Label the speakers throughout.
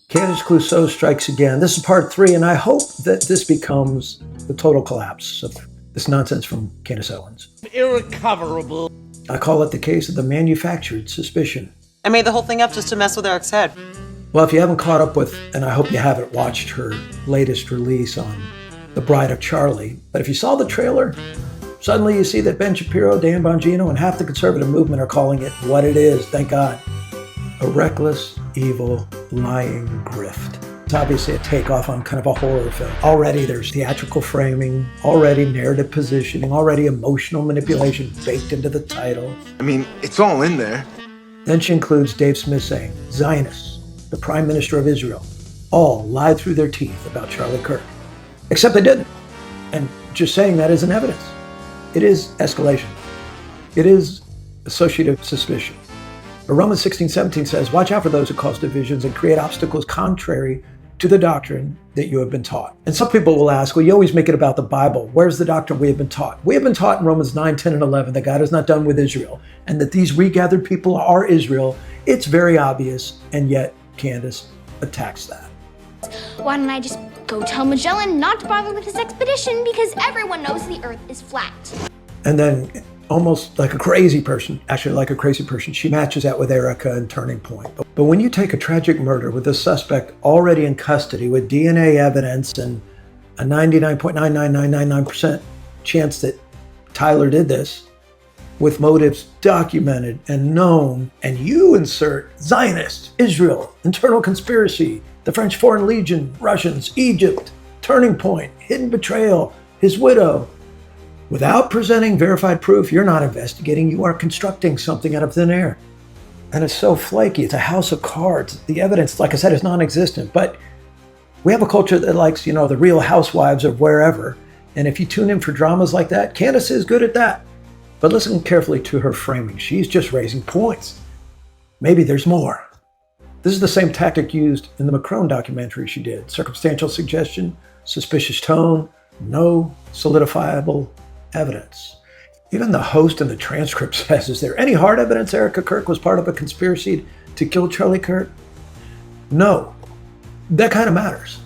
Speaker 1: Candace Clouseau strikes again. This is part 3, and I hope that this becomes the total collapse of this nonsense from Candace Owens.
Speaker 2: Irrecoverable.
Speaker 1: I call it the case of the manufactured suspicion.
Speaker 3: I made the whole thing up just to mess with Eric's head.
Speaker 1: Well, if you haven't caught up with, and I hope you haven't watched her latest release on The Bride of Charlie, but if you saw the trailer, suddenly you see that Ben Shapiro, Dan Bongino, and half the conservative movement are calling it what it is, thank God. A reckless, evil, lying grift. It's obviously a takeoff on kind of a horror film. Already there's theatrical framing, already narrative positioning, already emotional manipulation baked into the title.
Speaker 4: I mean, it's all in there.
Speaker 1: Then she includes Dave Smith saying, Zionists, the Prime Minister of Israel, all lied through their teeth about Charlie Kirk. Except they didn't. And just saying that isn't evidence. It is escalation. It is associative suspicion. But Romans 16:17 says, watch out for those who cause divisions and create obstacles contrary to the doctrine that you have been taught. And some people will ask, well, you always make it about the Bible. Where's the doctrine we have been taught? We have been taught in Romans 9, 10, and 11 that God is not done with Israel and that these regathered people are Israel. It's very obvious, and yet Candace attacks that.
Speaker 5: Why don't I just go tell Magellan not to bother with his expedition because everyone knows the Earth is flat.
Speaker 1: And then almost like a crazy person, she matches that with Erica and Turning Point. But when you take a tragic murder with the suspect already in custody with DNA evidence and a 99.99999% chance that Tyler did this, with motives documented and known, and you insert Zionist, Israel, internal conspiracy, the French Foreign Legion, Russians, Egypt, Turning Point, hidden betrayal, his widow. Without presenting verified proof, you're not investigating, you are constructing something out of thin air. And it's so flaky, it's a house of cards. The evidence, like I said, is non-existent, but we have a culture that likes, the Real Housewives of wherever. And if you tune in for dramas like that, Candace is good at that. But listen carefully to her framing. She's just raising points. Maybe there's more. This is the same tactic used in the Macron documentary she did. Circumstantial suggestion, suspicious tone, no solidifiable evidence. Even the host in the transcript says, is there any hard evidence Erica Kirk was part of a conspiracy to kill Charlie Kirk? No. That kind of matters.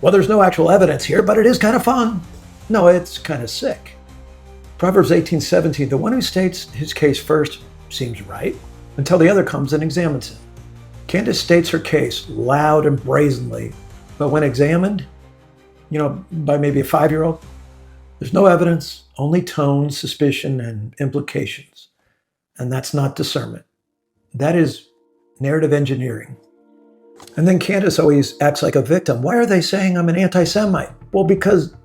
Speaker 1: Well, there's no actual evidence here, but it is kind of fun. No, it's kind of sick. Proverbs 18:17, the one who states his case first seems right until the other comes and examines it. Candace states her case loud and brazenly, but when examined, by maybe a 5-year-old, there's no evidence, only tone, suspicion, and implications. And that's not discernment. That is narrative engineering. And then Candace always acts like a victim. Why are they saying I'm an anti-Semite? Well, because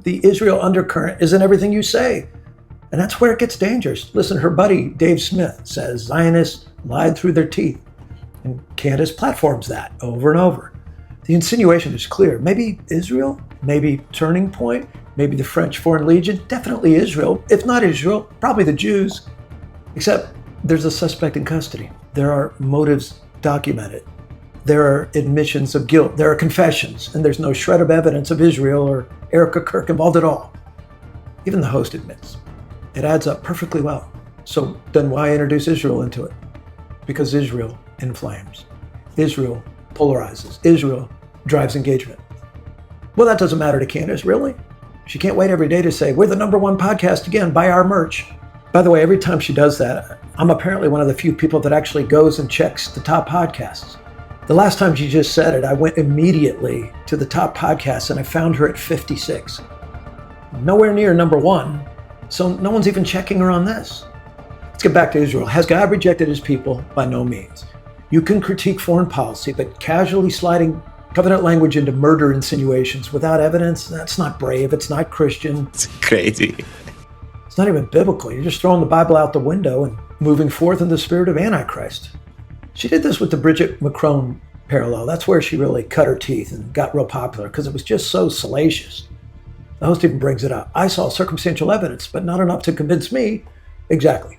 Speaker 1: the Israel undercurrent isn't everything you say. And that's where it gets dangerous. Listen, her buddy, Dave Smith, says Zionists lied through their teeth. And Candace platforms that over and over. The insinuation is clear. Maybe Israel, maybe Turning Point, maybe the French Foreign Legion, definitely Israel. If not Israel, probably the Jews. Except there's a suspect in custody. There are motives documented. There are admissions of guilt. There are confessions. And there's no shred of evidence of Israel or Erica Kirk involved at all. Even the host admits. It adds up perfectly well. So then why introduce Israel into it? Because Israel inflames. Israel polarizes. Israel drives engagement. Well, that doesn't matter to Candace, really. She can't wait every day to say, we're the #1 podcast again, buy our merch. By the way, every time she does that, I'm apparently one of the few people that actually goes and checks the top podcasts. The last time she just said it, I went immediately to the top podcasts and I found her at 56. Nowhere near #1, so no one's even checking her on this. Let's get back to Israel. Has God rejected his people? By no means. You can critique foreign policy, but casually sliding covenant language into murder insinuations without evidence, that's not brave, it's not Christian.
Speaker 2: It's crazy.
Speaker 1: It's not even biblical. You're just throwing the Bible out the window and moving forth in the spirit of Antichrist. She did this with the Bridget Macron parallel. That's where she really cut her teeth and got real popular because it was just so salacious. The host even brings it up. I saw circumstantial evidence, but not enough to convince me. Exactly.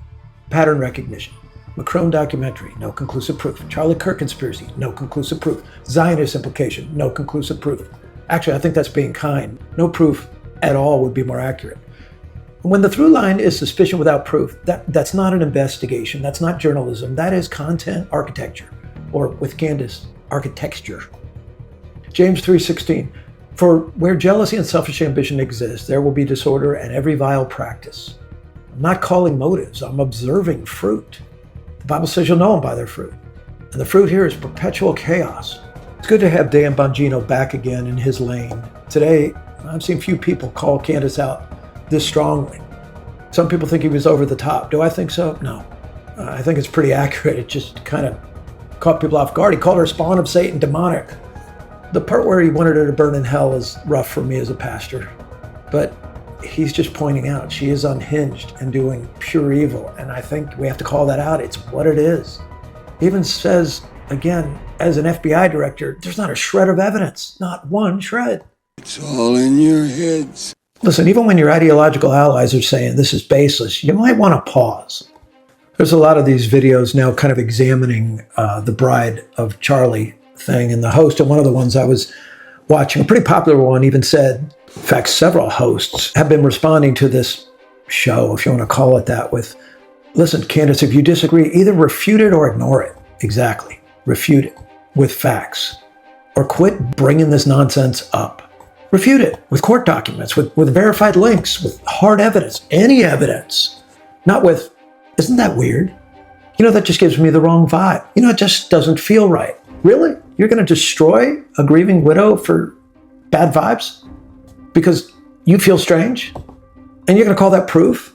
Speaker 1: Pattern recognition. Macron documentary, no conclusive proof. Charlie Kirk conspiracy, no conclusive proof. Zionist implication, no conclusive proof. Actually, I think that's being kind. No proof at all would be more accurate. When the through line is suspicion without proof, that's not an investigation. That's not journalism. That is content architecture, or with Candace, architecture. James 3:16. For where jealousy and selfish ambition exist, there will be disorder and every vile practice. I'm not calling motives, I'm observing fruit. The Bible says you'll know them by their fruit. And the fruit here is perpetual chaos. It's good to have Dan Bongino back again in his lane. Today, I've seen few people call Candace out this strongly. Some people think he was over the top. Do I think so? No. I think it's pretty accurate. It just kind of caught people off guard. He called her a spawn of Satan, demonic. The part where he wanted her to burn in hell is rough for me as a pastor. But he's just pointing out she is unhinged and doing pure evil. And I think we have to call that out. It's what it is. He even says, again, as an FBI director, there's not a shred of evidence. Not one shred.
Speaker 6: It's all in your heads.
Speaker 1: Listen, even when your ideological allies are saying this is baseless, you might want to pause. There's a lot of these videos now kind of examining the Bride of Charlie thing, and the host of one of the ones I was watching, a pretty popular one, even said, in fact, several hosts have been responding to this show, if you want to call it that, with, listen, Candace, if you disagree, either refute it or ignore it. Exactly. Refute it with facts. Or quit bringing this nonsense up. Refute it with court documents, with verified links, with hard evidence, any evidence. Not with, isn't that weird? That just gives me the wrong vibe. It just doesn't feel right. Really? You're going to destroy a grieving widow for bad vibes? Because you feel strange? And you're going to call that proof?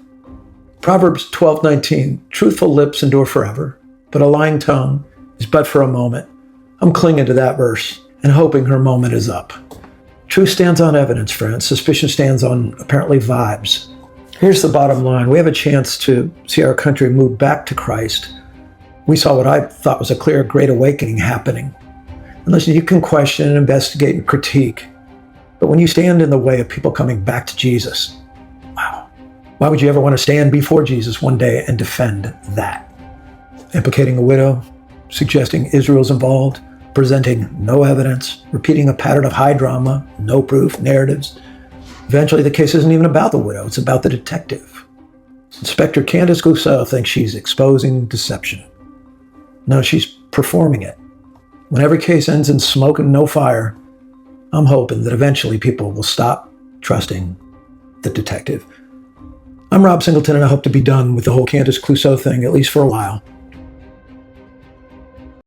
Speaker 1: Proverbs 12:19, truthful lips endure forever, but a lying tongue is but for a moment. I'm clinging to that verse and hoping her moment is up. Truth stands on evidence, friends. Suspicion stands on, apparently, vibes. Here's the bottom line. We have a chance to see our country move back to Christ. We saw what I thought was a clear great awakening happening. And listen, you can question and investigate and critique, but when you stand in the way of people coming back to Jesus, wow, why would you ever want to stand before Jesus one day and defend that? Implicating a widow, suggesting Israel's involved, presenting no evidence, repeating a pattern of high drama, no proof, narratives. Eventually, the case isn't even about the widow, it's about the detective. Inspector Candace Clouseau thinks she's exposing deception. No, she's performing it. When every case ends in smoke and no fire, I'm hoping that eventually people will stop trusting the detective. I'm Rob Singleton, and I hope to be done with the whole Candace Clouseau thing, at least for a while.